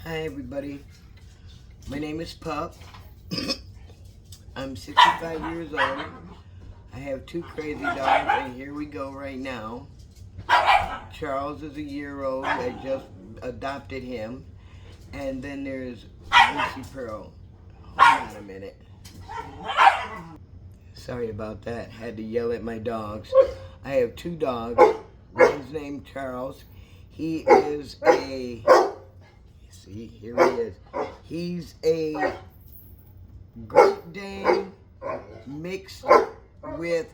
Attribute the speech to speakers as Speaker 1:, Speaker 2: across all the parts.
Speaker 1: Hi everybody, my name is Pup. I'm 65 years old. I have two crazy dogs and here we go right now. Charles is a year old. I just adopted him. And then there's Lucy Pearl. Hold on a minute. Sorry about that. Had to yell at my dogs. I have two dogs. One's named Charles. He is a... See, here he is. He's a Great Dane mixed with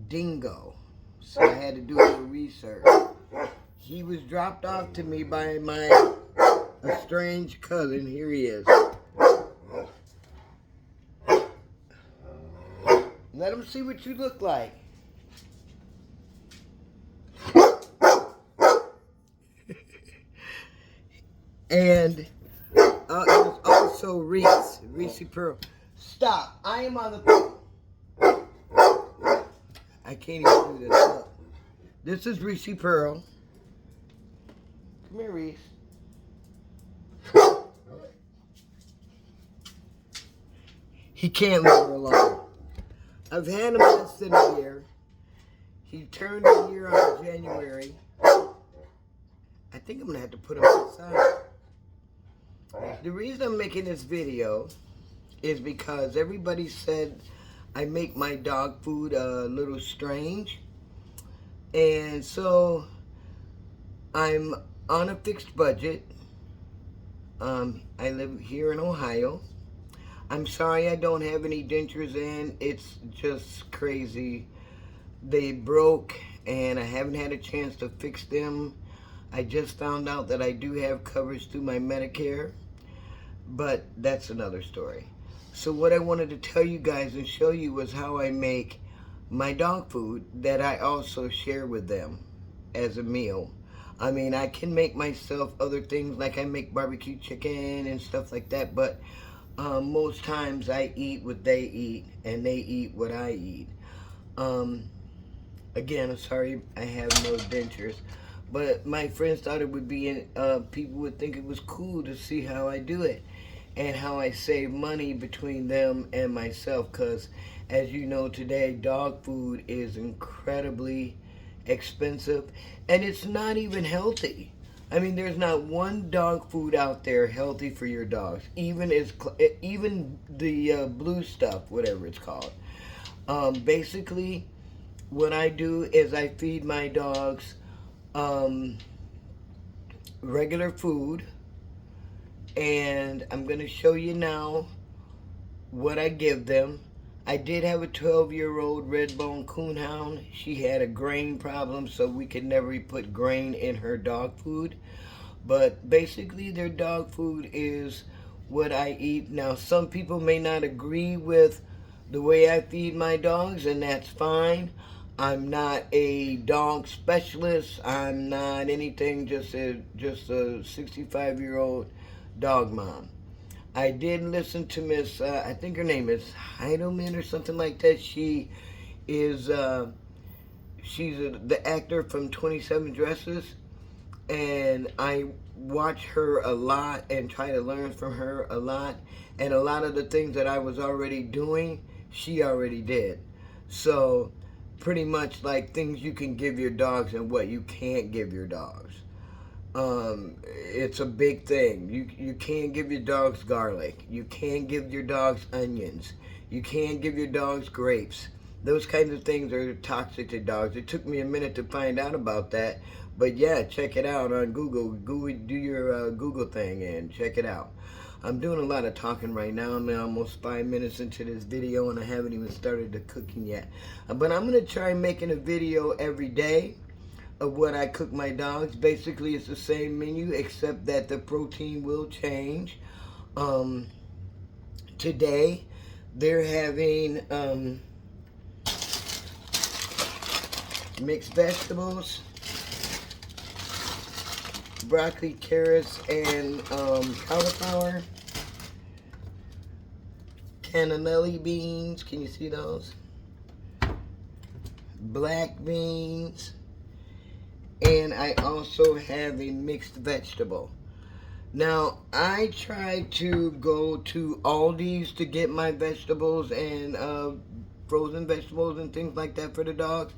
Speaker 1: Dingo. So I had to do a little research. He was dropped off to me by my estranged cousin. Here he is. Let him see what you look like. And there's also Reese Pearl. Stop! I am on the phone. I can't even do this. Look. This is Reese Pearl. Come here, Reese. He can't leave her alone. I've had him less than a year. He turned a year on January. I think I'm going to have to put him outside. The reason I'm making this video is because everybody said I make my dog food a little strange. And so I'm on a fixed budget. I live here in Ohio. I'm sorry I don't have any dentures in. It's just crazy. They broke and I haven't had a chance to fix them. I just found out that I do have coverage through my Medicare. But that's another story. So what I wanted to tell you guys and show you was how I make my dog food that I also share with them as a meal. I mean, I can make myself other things, like I make barbecue chicken and stuff like that, but most times I eat what they eat and they eat what I eat. Again, I'm sorry I have no dentures, but my friends thought it would be, people would think it was cool to see how I do it and how I save money between them and myself, because as you know today, dog food is incredibly expensive and it's not even healthy. I mean, there's not one dog food out there healthy for your dogs, even the blue stuff, whatever it's called. Basically, what I do is I feed my dogs regular food, and I'm going to show you now what I give them. I did have a 12-year-old red bone coonhound. She had a grain problem, so we could never put grain in her dog food. But basically, their dog food is what I eat. Now, some people may not agree with the way I feed my dogs, and that's fine. I'm not a dog specialist. I'm not anything, just a 65-year-old dog mom. I did listen to Miss, I think her name is Heidelman or something like that. She is, she's the actor from 27 Dresses, and I watch her a lot and try to learn from her a lot. And a lot of the things that I was already doing, she already did. So pretty much like things you can give your dogs and what you can't give your dogs. It's a big thing. You can't give your dogs garlic. You can't give your dogs onions. You can't give your dogs grapes. Those kinds of things are toxic to dogs. It took me a minute to find out about that. But yeah, check it out on Google. Do your Google thing and check it out. I'm doing a lot of talking right now. I'm almost 5 minutes into this video and I haven't even started the cooking yet. But I'm going to try making a video every day of what I cook my dogs. Basically, it's the same menu except that the protein will change. Today, they're having mixed vegetables, broccoli, carrots, and cauliflower, cannellini beans. Can you see those? Black beans. And I also have a mixed vegetable. Now, I try to go to Aldi's to get my vegetables and frozen vegetables and things like that for the dogs.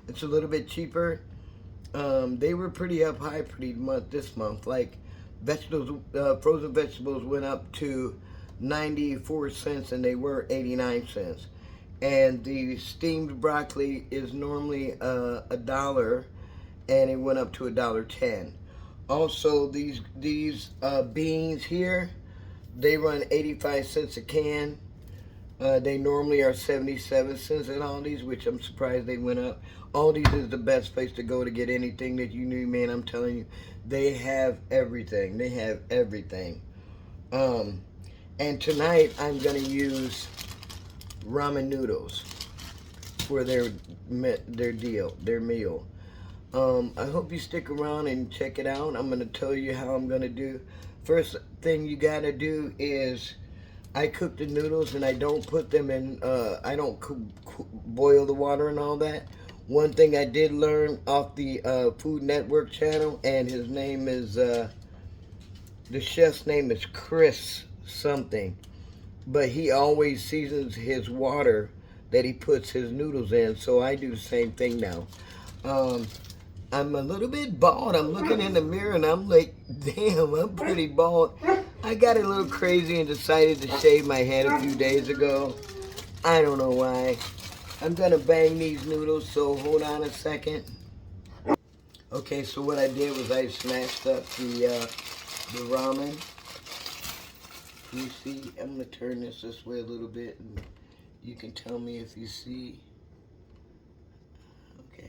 Speaker 1: It's a little bit cheaper. They were pretty up high this month. Like vegetables, frozen vegetables went up to 94 cents and they were 89 cents. And the steamed broccoli is normally a dollar, and it went up to $1.10. Also, these beans here, they run 85 cents a can. They normally are 77 cents at Aldi's, which I'm surprised they went up. Aldi's is the best place to go to get anything that you need, man. I'm telling you, they have everything. They have everything. And tonight I'm gonna use ramen noodles for their meal. I hope you stick around and check it out. I'm gonna tell you how I'm gonna do. First thing you gotta do is I cook the noodles and I don't put them in. I don't boil the water and all that. One thing I did learn off the Food Network channel, and his name is the chef's name is Chris something, but he always seasons his water that he puts his noodles in. So I do the same thing now. I'm a little bit bald. I'm looking in the mirror and I'm like, damn, I'm pretty bald. I got a little crazy and decided to shave my head a few days ago. I don't know why. I'm gonna bang these noodles, so hold on a second. Okay, so what I did was I smashed up the ramen. You see, I'm gonna turn this way a little bit and you can tell me if you see. Okay.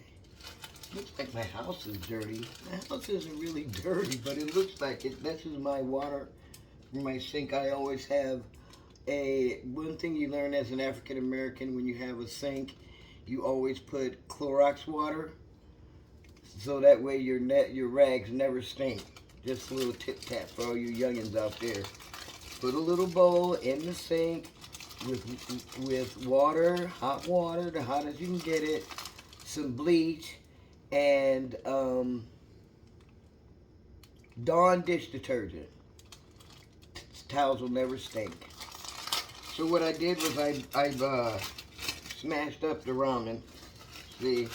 Speaker 1: Looks like my house is dirty. My house isn't really dirty, but it looks like it. This is my water from my sink. I always have one thing you learn as an African American when you have a sink, you always put Clorox water, so that way your rags never stink. Just a little tip tap for all you youngins out there. Put a little bowl in the sink with water, hot water, the hottest you can get it, some bleach, and Dawn dish detergent. Towels will never stink. So what I did was I smashed up the ramen. See,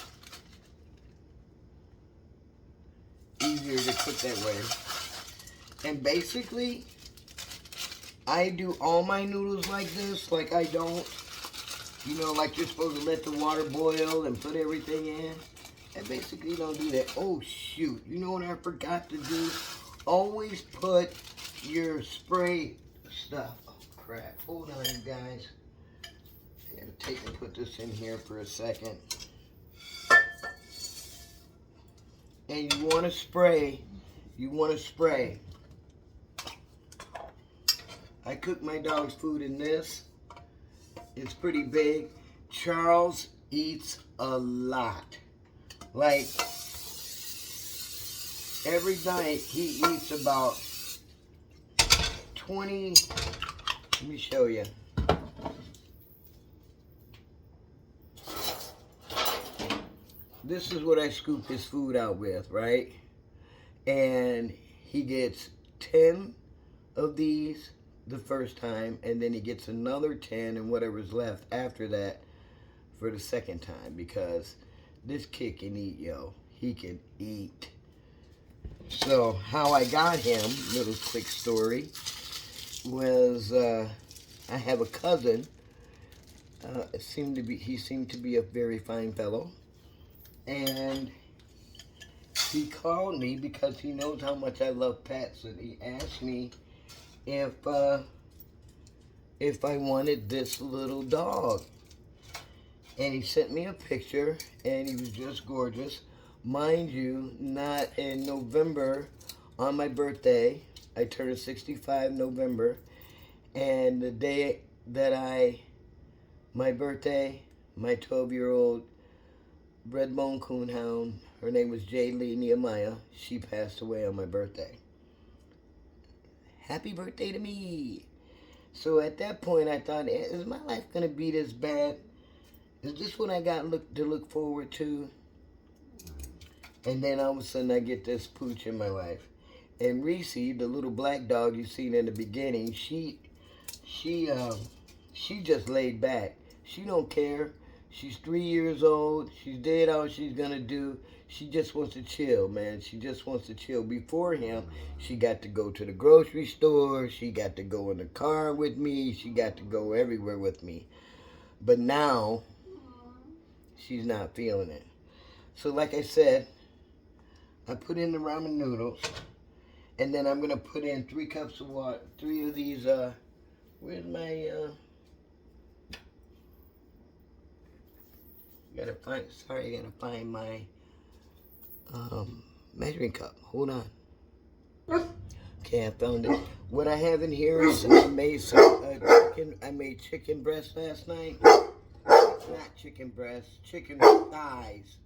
Speaker 1: easier to cook that way. And basically, I do all my noodles like this. Like I don't, like you're supposed to let the water boil and put everything in. I basically don't do that. Oh shoot! You know what I forgot to do? Always put your spray stuff. Crap. Hold on, you guys. I gotta take and put this in here for a second. And you wanna spray. I cook my dog's food in this. It's pretty big. Charles eats a lot. Like, every night he eats about 20. Let me show you. This is what I scoop his food out with, right? And he gets 10 of these the first time, and then he gets another 10 and whatever's left after that for the second time, because this kid can eat, yo. He can eat. So how I got him, little quick story, was I have a cousin. He seemed to be a very fine fellow, and he called me because he knows how much I love pets, and he asked me if I wanted this little dog. And he sent me a picture, and he was just gorgeous. Mind you, not in November, on my birthday. I turned 65 in November, and the day that my birthday, my 12-year-old Redbone Coonhound, her name was J. Lee Nehemiah, she passed away on my birthday. Happy birthday to me. So at that point, I thought, is my life going to be this bad? Is this what I got to look forward to? And then all of a sudden, I get this pooch in my life. And Reese, the little black dog you seen in the beginning, she just laid back. She don't care. She's 3 years old. She's did all she's gonna do. She just wants to chill, man. She just wants to chill. Before him, she got to go to the grocery store. She got to go in the car with me. She got to go everywhere with me. But now, she's not feeling it. So like I said, I put in the ramen noodles. And then I'm going to put in 3 cups of water. 3 of these, where's my, I gotta find my, measuring cup. Hold on. Okay, I found it. What I have in here is I made chicken. I made chicken breast last night. Not chicken breast, chicken thighs.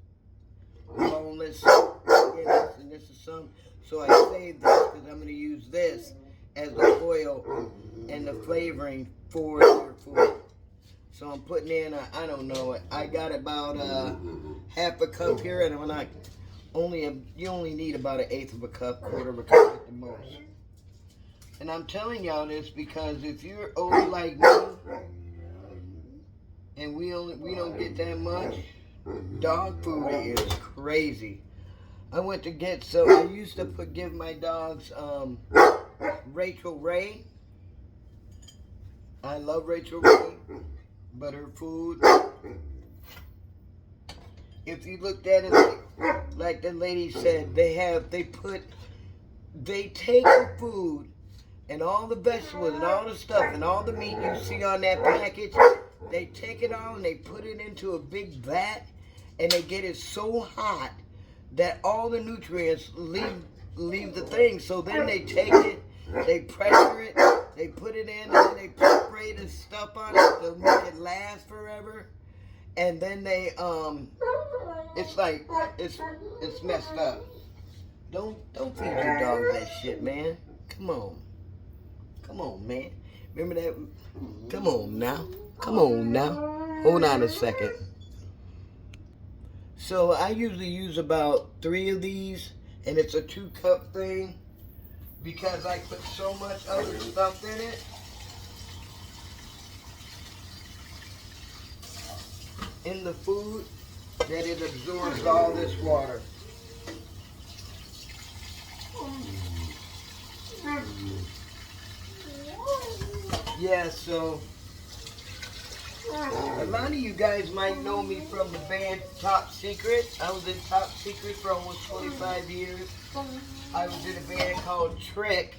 Speaker 1: Boneless. And this is some. So I saved this because I'm going to use this as the oil and the flavoring for your food. So I'm putting in, I don't know, I got about half a cup here, and I'm not you only need about 1/8 of a cup, 1/4 of a cup at the most. And I'm telling y'all this because if you're old like me, and we don't get that much, dog food is crazy. I went to get some. I used to give my dogs Rachel Ray. I love Rachel Ray, but her food. If you looked at it like the lady said, they take the food and all the vegetables and all the stuff and all the meat you see on that package. They take it all and they put it into a big vat, and they get it so hot that all the nutrients leave the thing. So then they take it, they pressure it, they put it in, and then they spray the stuff on it to make it last forever. And then they it's like it's messed up. Don't feed your dogs that shit, man. Come on, man. Remember that? Come on now. Hold on a second. So I usually use about 3 of these, and it's a 2-cup thing because I put so much other stuff in it. In the food that it absorbs all this water. Yeah, so a lot of you guys might know me from the band Top Secret. I was in Top Secret for almost 25 years. I was in a band called Trick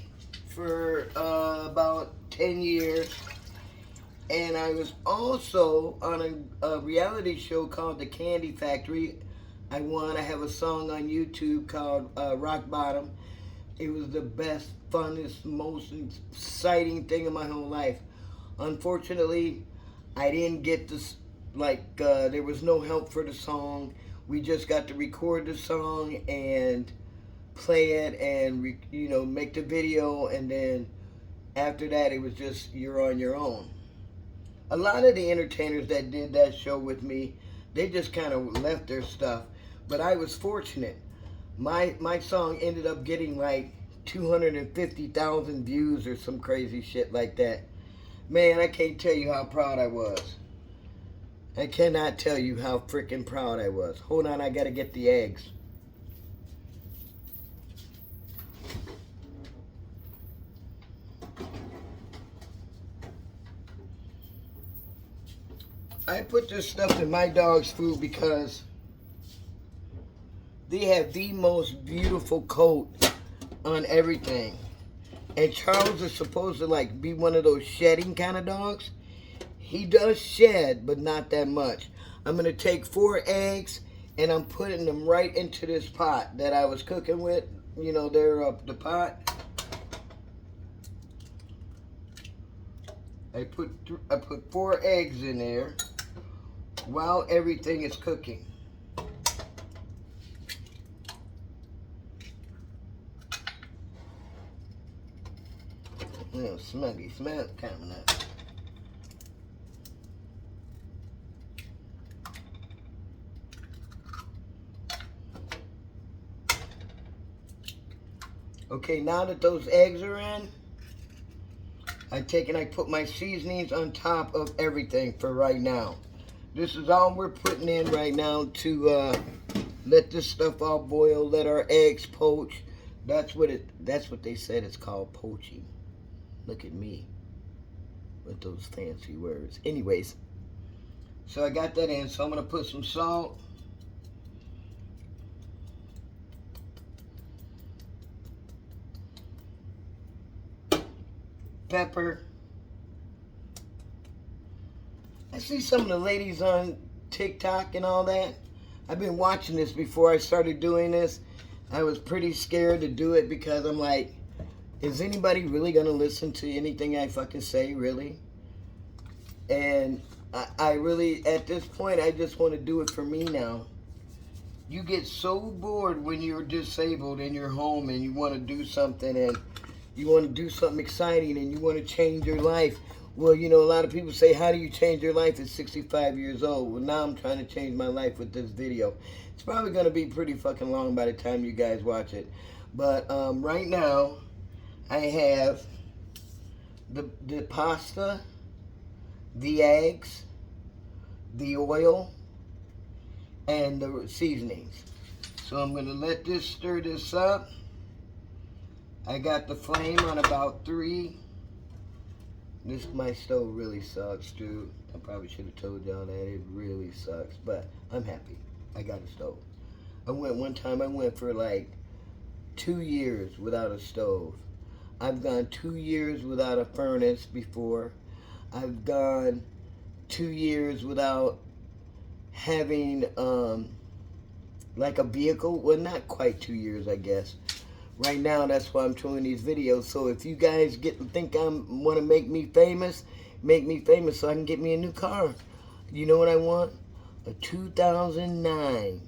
Speaker 1: for about 10 years. And I was also on a reality show called The Candy Factory. I have a song on YouTube called Rock Bottom. It was the best, funnest, most exciting thing in my whole life. Unfortunately, I didn't get this, there was no help for the song. We just got to record the song and play it and, make the video. And then after that, it was just, you're on your own. A lot of the entertainers that did that show with me, they just kind of left their stuff. But I was fortunate. My song ended up getting like 250,000 views or some crazy shit like that. Man, I can't tell you how proud I was. I cannot tell you how freaking proud I was. Hold on, I gotta get the eggs. I put this stuff in my dog's food because they have the most beautiful coat on everything. And Charles is supposed to be one of those shedding kind of dogs. He does shed, but not that much. I'm going to take 4 eggs and I'm putting them right into this pot that I was cooking with. The pot. I put 4 eggs in there while everything is cooking. Smuggy smell coming up. Okay, now that those eggs are in, I take and I put my seasonings on top of everything for right now. This is all we're putting in right now to let this stuff all boil, let our eggs poach. That's what they said it's called, poaching. Look at me with those fancy words. Anyways, so I got that in, so I'm gonna put some salt. Pepper. I see some of the ladies on TikTok and all that. I've been watching this before I started doing this. I was pretty scared to do it because I'm like, is anybody really gonna listen to anything I fucking say, really? And I really, at this point, I just want to do it for me now. You get so bored when you're disabled in your home and you want to do something and you want to do something exciting and you want to change your life. Well, you know, a lot of people say, how do you change your life at 65 years old? Well, now I'm trying to change my life with this video. It's probably going to be pretty fucking long by the time you guys watch it. But right now, I have the pasta, the eggs, the oil, and the seasonings. So I'm going to let this stir this up. I got the flame on about 3. My stove really sucks, dude. I probably should have told y'all that. It really sucks, but I'm happy. I got a stove. One time I went for like 2 years without a stove. I've gone 2 years without a furnace before. I've gone 2 years without having like a vehicle. Well, not quite 2 years, I guess. Right now, that's why I'm doing these videos. So if you guys think I want to make me famous so I can get me a new car. You know what I want? A 2009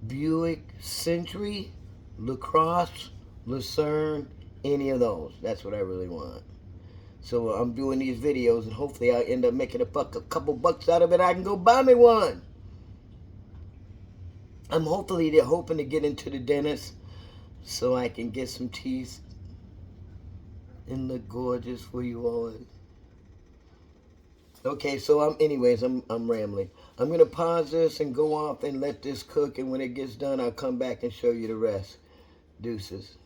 Speaker 1: Buick Century, LaCrosse, Lucerne, any of those. That's what I really want. So I'm doing these videos, and hopefully I end up making a couple bucks out of it. I can go buy me one. I'm hoping to get into the dentist so I can get some teeth and look gorgeous for you all. Okay, so I'm rambling. I'm gonna pause this and go off and let this cook, and when it gets done, I'll come back and show you the rest. Deuces.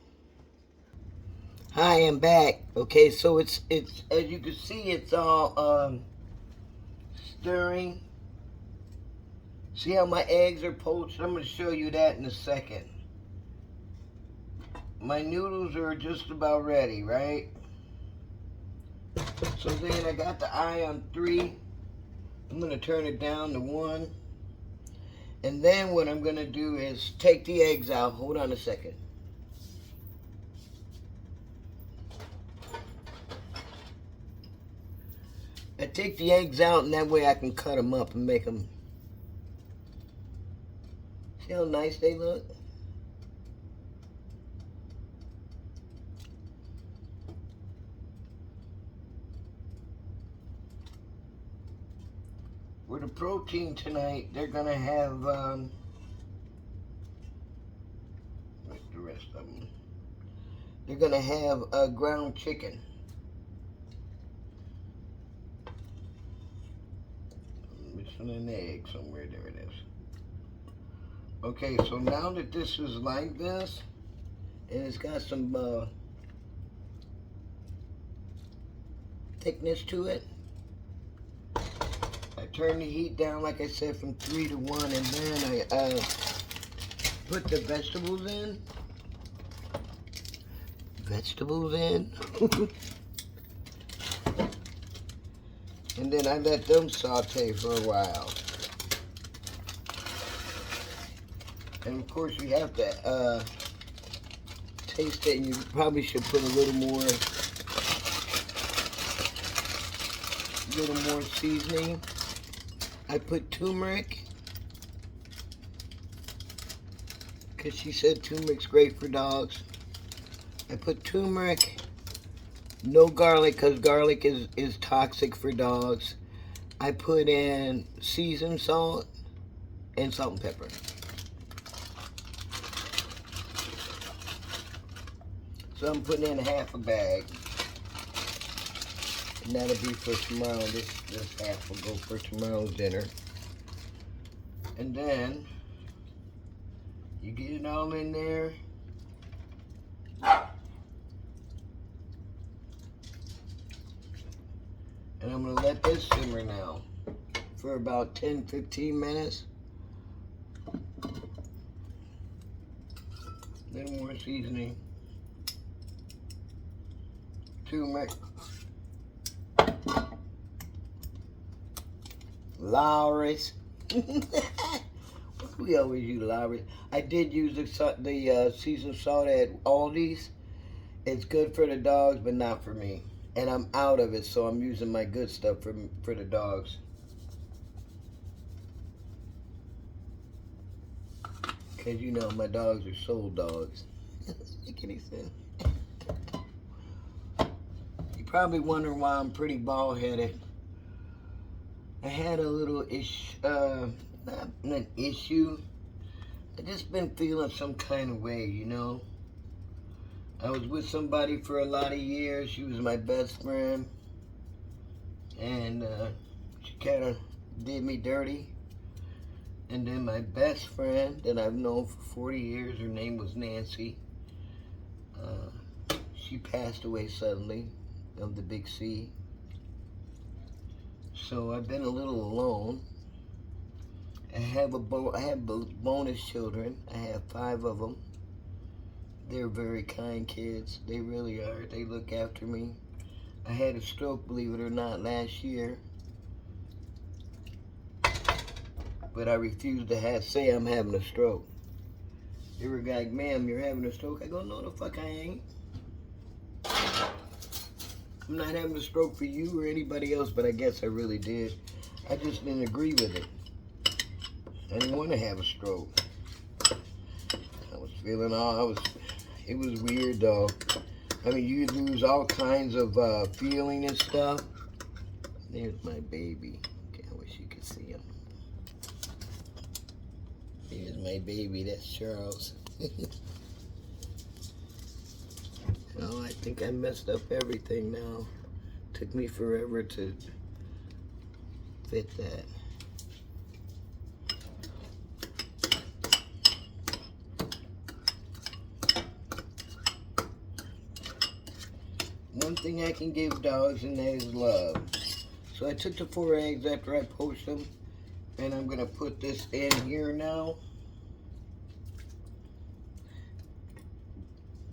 Speaker 1: Hi, I'm back. Okay, so it's as you can see, it's all stirring. See how my eggs are poached? I'm gonna show you that in a second. My noodles are just about ready, right? So then I got the eye on 3. I'm going to turn it down to 1. And then what I'm going to do is take the eggs out. Hold on a second. I take the eggs out, and that way I can cut them up and make them. See how nice they look? For the protein tonight, they're gonna have what's the rest of them? They're gonna have a ground chicken. I'm missing an egg somewhere. There it is. Okay, so now that this is like this, and it's got some thickness to it, I turn the heat down, like I said, from 3 to 1, and then I put the vegetables in. And then I let them saute for a while. And of course you have to taste it, and you probably should put a little more seasoning. I put turmeric, because she said turmeric's great for dogs. I put turmeric, no garlic, because garlic is toxic for dogs. I put in seasoned salt and salt and pepper. So I'm putting in half a bag. And that'll be for tomorrow. This half will go for tomorrow's dinner. And then you get it all in there. And I'm gonna let this simmer now for about 10-15 minutes. A little more seasoning. Turmeric. Lowry's. We always use Lowry's. I did use the seasoned salt at Aldi's. It's good for the dogs, but not for me. And I'm out of it, so I'm using my good stuff for the dogs. Because, you know, my dogs are soul dogs. Make any sense? You're probably wondering why I'm pretty bald-headed. I had a little not an issue. I just been feeling some kind of way, you know. I was with somebody for a lot of years. She was my best friend. And she kind of did me dirty. And then my best friend that I've known for 40 years, her name was Nancy. She passed away suddenly of the big C. So I've been a little alone. I have bonus children. I have 5 of them. They're very kind kids. They really are. They look after me. I had a stroke, believe it or not, last year. But I refused to say I'm having a stroke. They were like, ma'am, you're having a stroke? I go, no, the fuck I ain't. I'm not having a stroke for you or anybody else, but I guess I really did. I just didn't agree with it. I didn't want to have a stroke. I was feeling it was weird though. I mean, you lose all kinds of feeling and stuff. There's my baby. Okay, I wish you could see him. Here's my baby, that's Charles. Oh, I think I messed up everything now. Took me forever to fit that. One thing I can give dogs, and that is love. So I took the 4 eggs after I poached them, and I'm gonna put this in here now.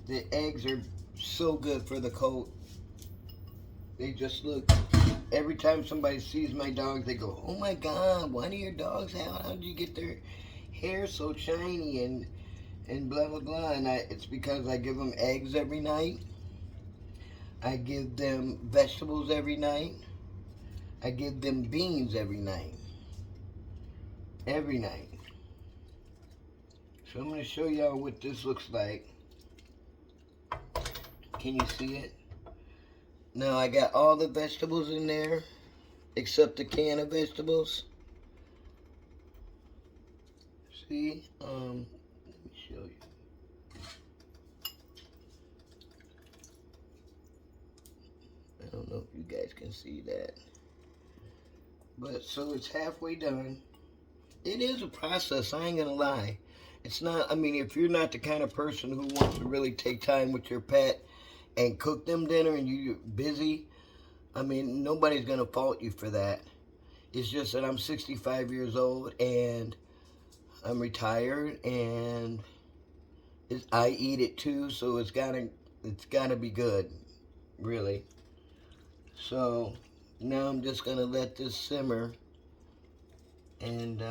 Speaker 1: The eggs are so good for the coat. They just look, every time somebody sees my dogs, they go, oh my God, why do your dogs how did you get their hair so shiny and blah, blah, blah. And it's because I give them eggs every night. I give them vegetables every night. I give them beans every night. Every night. So I'm going to show y'all what this looks like. Can you see it? Now I got all the vegetables in there, except the can of vegetables. See? Let me show you. I don't know if you guys can see that. But so it's halfway done. It is a process, I ain't gonna lie. It's not, I mean, if you're not the kind of person who wants to really take time with your pet and cook them dinner and you're busy, I mean, nobody's gonna fault you for that. It's just that I'm 65 years old and I'm retired and I eat it too, so it's gotta be good, really. So now I'm just gonna let this simmer, and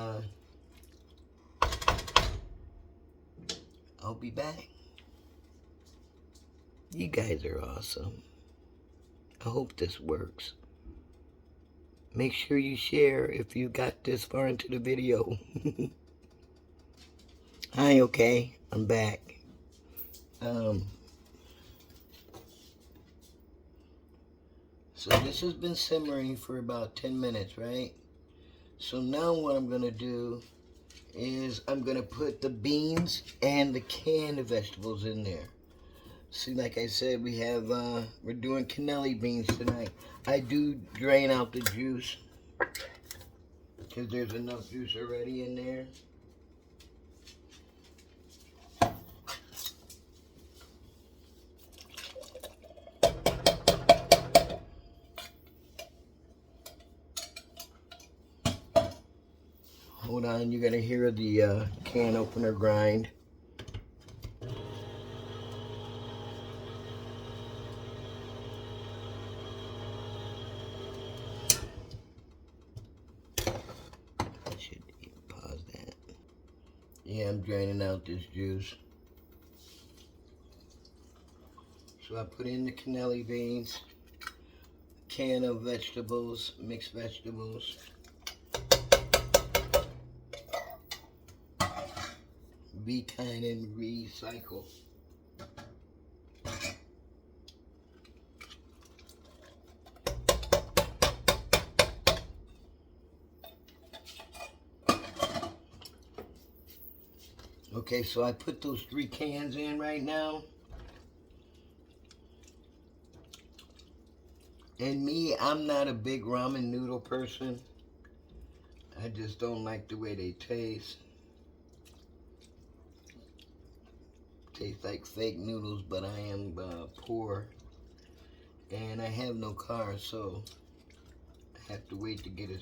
Speaker 1: I'll be back. You guys are awesome. I hope this works. Make sure you share if you got this far into the video. Hi, okay, I'm back. So this has been simmering for about 10 minutes, right? So now what I'm gonna do is I'm gonna put the beans and the canned vegetables in there. See, like I said, we're doing cannelli beans tonight. I do drain out the juice because there's enough juice already in there. Hold on, you're gonna hear the can opener grind. I should pause that. Yeah, I'm draining out this juice. So I put in the cannelli beans, can of vegetables, mixed vegetables. Be kind and recycle. Okay, so I put those 3 cans in right now. And me, I'm not a big ramen noodle person. I just don't like the way they taste. Taste like fake noodles, but I am poor. And I have no car, so I have to wait to get a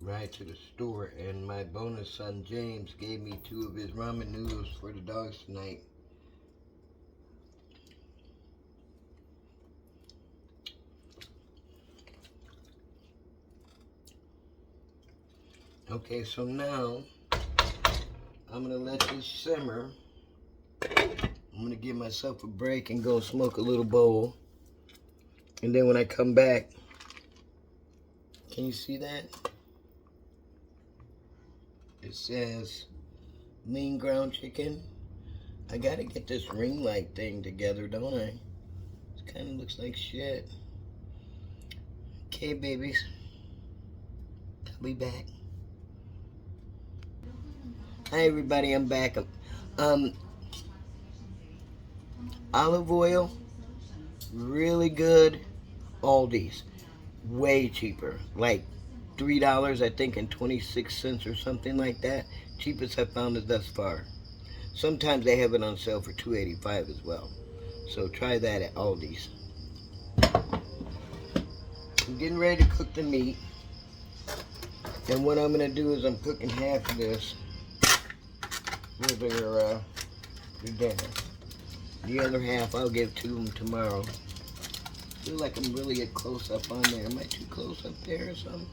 Speaker 1: ride to the store. And my bonus son, James, gave me 2 of his ramen noodles for the dogs tonight. Okay, so now I'm gonna let this simmer. I'm gonna give myself a break and go smoke a little bowl. And then when I come back, can you see that? It says lean ground chicken. I gotta get this ring light thing together, don't I? It kinda looks like shit. Okay, babies. I'll be back. Hi everybody, I'm back. Olive oil, really good. Aldi's, way cheaper, like $3 I think and 26 cents or something like that. Cheapest I found it thus far. Sometimes they have it on sale for $2.85 as well. So try that at Aldi's. I'm getting ready to cook the meat. And what I'm gonna do is I'm cooking half of this for their dinner. The other half I'll give to them tomorrow. I feel like I'm really a close up on there. Am I too close up there or something?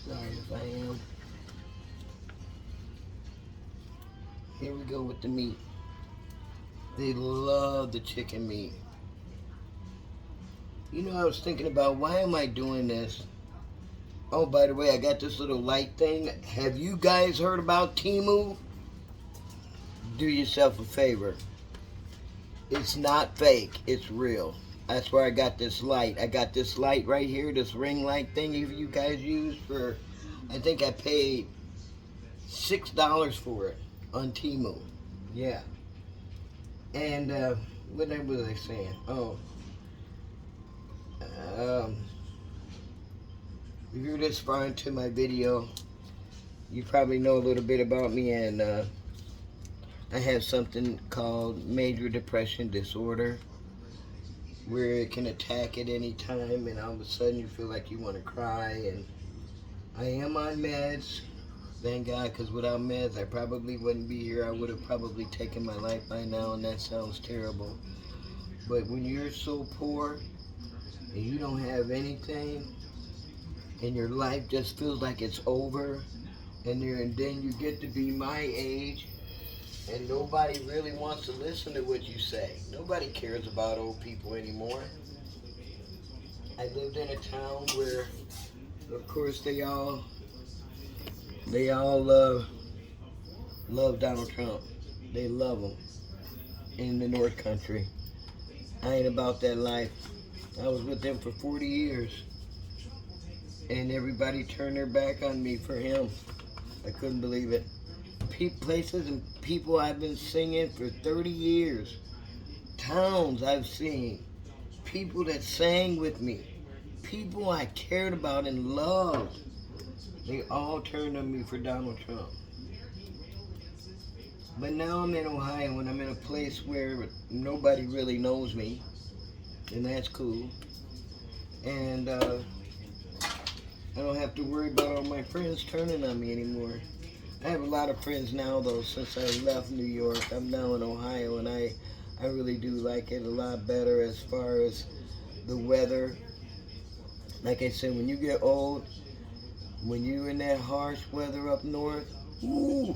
Speaker 1: Sorry if I am. Here we go with the meat. They love the chicken meat. You know, I was thinking about, why am I doing this? Oh, by the way, I got this little light thing. Have you guys heard about Temu? Do yourself a favor. It's not fake. It's real. That's where I got this light. I got this light right here, this ring light thing you guys use for, I think I paid $6 for it on Temu. Yeah. And what was I saying? Oh. If you're this far into my video, you probably know a little bit about me, and I have something called major depression disorder, where it can attack at any time, and all of a sudden you feel like you want to cry. And I am on meds, thank God, because without meds I probably wouldn't be here. I would have probably taken my life by now, and that sounds terrible. But when you're so poor and you don't have anything, and your life just feels like it's over, and then you get to be my age, and nobody really wants to listen to what you say. Nobody cares about old people anymore. I lived in a town where, of course, they all love Donald Trump. They love him in the North Country. I ain't about that life. I was with them for 40 years, and everybody turned their back on me for him. I couldn't believe it. places and people I've been singing for 30 years. Towns I've seen. People that sang with me. People I cared about and loved. They all turned on me for Donald Trump. But now I'm in Ohio and I'm in a place where nobody really knows me. And that's cool. And I don't have to worry about all my friends turning on me anymore. I have a lot of friends now, though, since I left New York. I'm now in Ohio, and I really do like it a lot better as far as the weather. Like I said, when you get old, when you're in that harsh weather up north, ooh,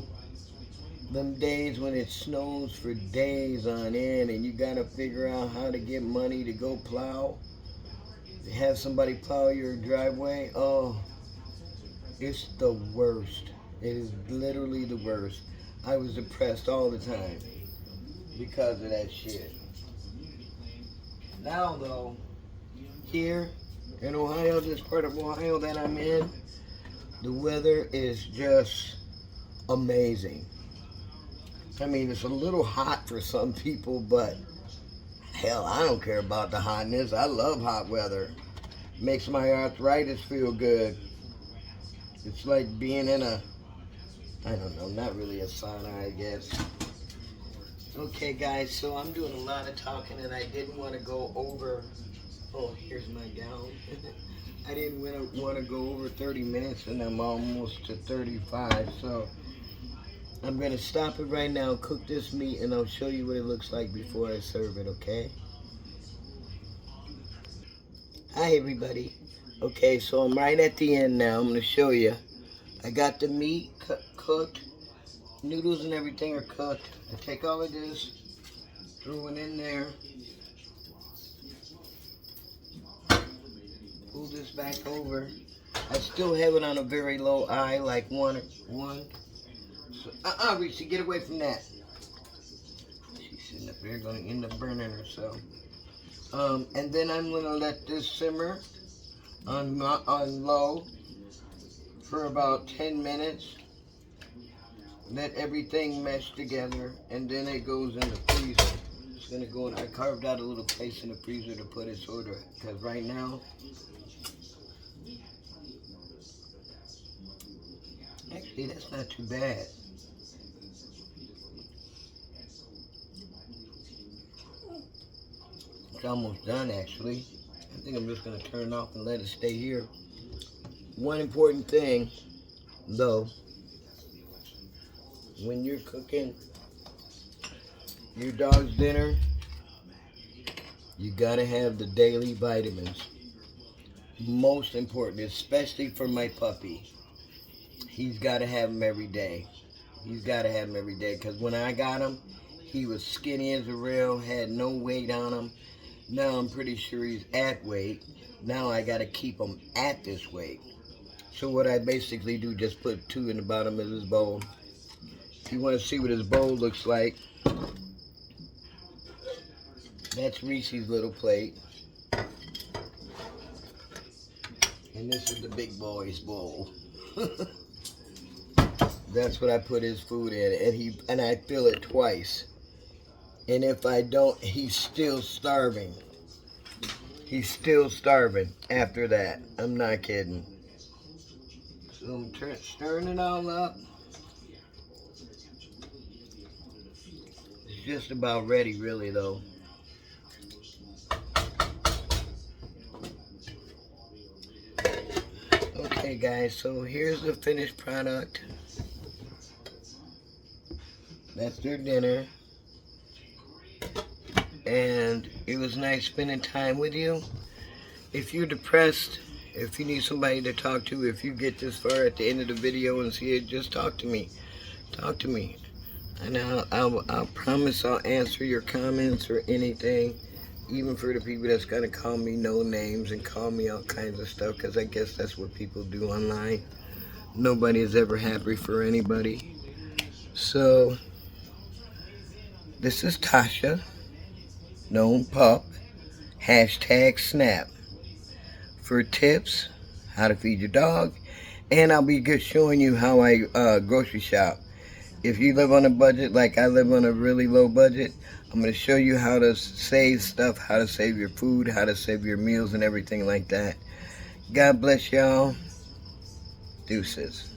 Speaker 1: them days when it snows for days on end and you got to figure out how to get money to go plow, have somebody plow your driveway, oh, it's the worst. It is literally the worst. I was depressed all the time because of that shit. Now, though, here in Ohio, this part of Ohio that I'm in, the weather is just amazing. I mean, it's a little hot for some people, but hell, I don't care about the hotness. I love hot weather. Makes my arthritis feel good. It's like being in a, I don't know, not really a sauna, I guess. Okay, guys, so I'm doing a lot of talking, and I didn't want to go over, oh, here's my gown. I didn't want to go over 30 minutes, and I'm almost to 35, so I'm going to stop it right now, cook this meat, and I'll show you what it looks like before I serve it, okay? Hi, everybody. Okay, so I'm right at the end now. I'm going to show you. I got the meat cooked. Noodles and everything are cooked. I take all of this, throw it in there. Pull this back over. I still have it on a very low eye, like one. So, Reese, get away from that. She's sitting up there, going to end up burning herself. And then I'm going to let this simmer on low for about 10 minutes. Let everything mesh together, and then it goes in the freezer. It's going to go in. I carved out a little place in the freezer to put it sort of, because right now, actually, that's not too bad. It's almost done, actually. I think I'm just going to turn it off and let it stay here. One important thing, though, when you're cooking your dog's dinner, you got to have the daily vitamins. Most important, especially for my puppy. He's got to have them every day. He's got to have them every day, because when I got him, he was skinny as a rail, had no weight on him. Now I'm pretty sure he's at weight. Now I got to keep him at this weight. So what I basically do, just put 2 in the bottom of his bowl. If you want to see what his bowl looks like, that's Reese's little plate. And this is the big boy's bowl. That's what I put his food in, and I fill it twice. And if I don't, he's still starving. He's still starving after that. I'm not kidding. So I'm stirring it all up. It's just about ready, really, though. Okay, guys, so here's the finished product. That's their dinner. And it was nice spending time with you. If you're depressed, if you need somebody to talk to, if you get this far at the end of the video and see it, just talk to me. Talk to me. And I'll promise I'll answer your comments or anything. Even for the people that's going to call me no names and call me all kinds of stuff, because I guess that's what people do online. Nobody is ever happy for anybody. So, this is Tasha, known pup, #snap. For tips, how to feed your dog, and I'll be showing you how I grocery shop. If you live on a budget like I live on a really low budget, I'm going to show you how to save stuff, how to save your food, how to save your meals and everything like that. God bless y'all. Deuces.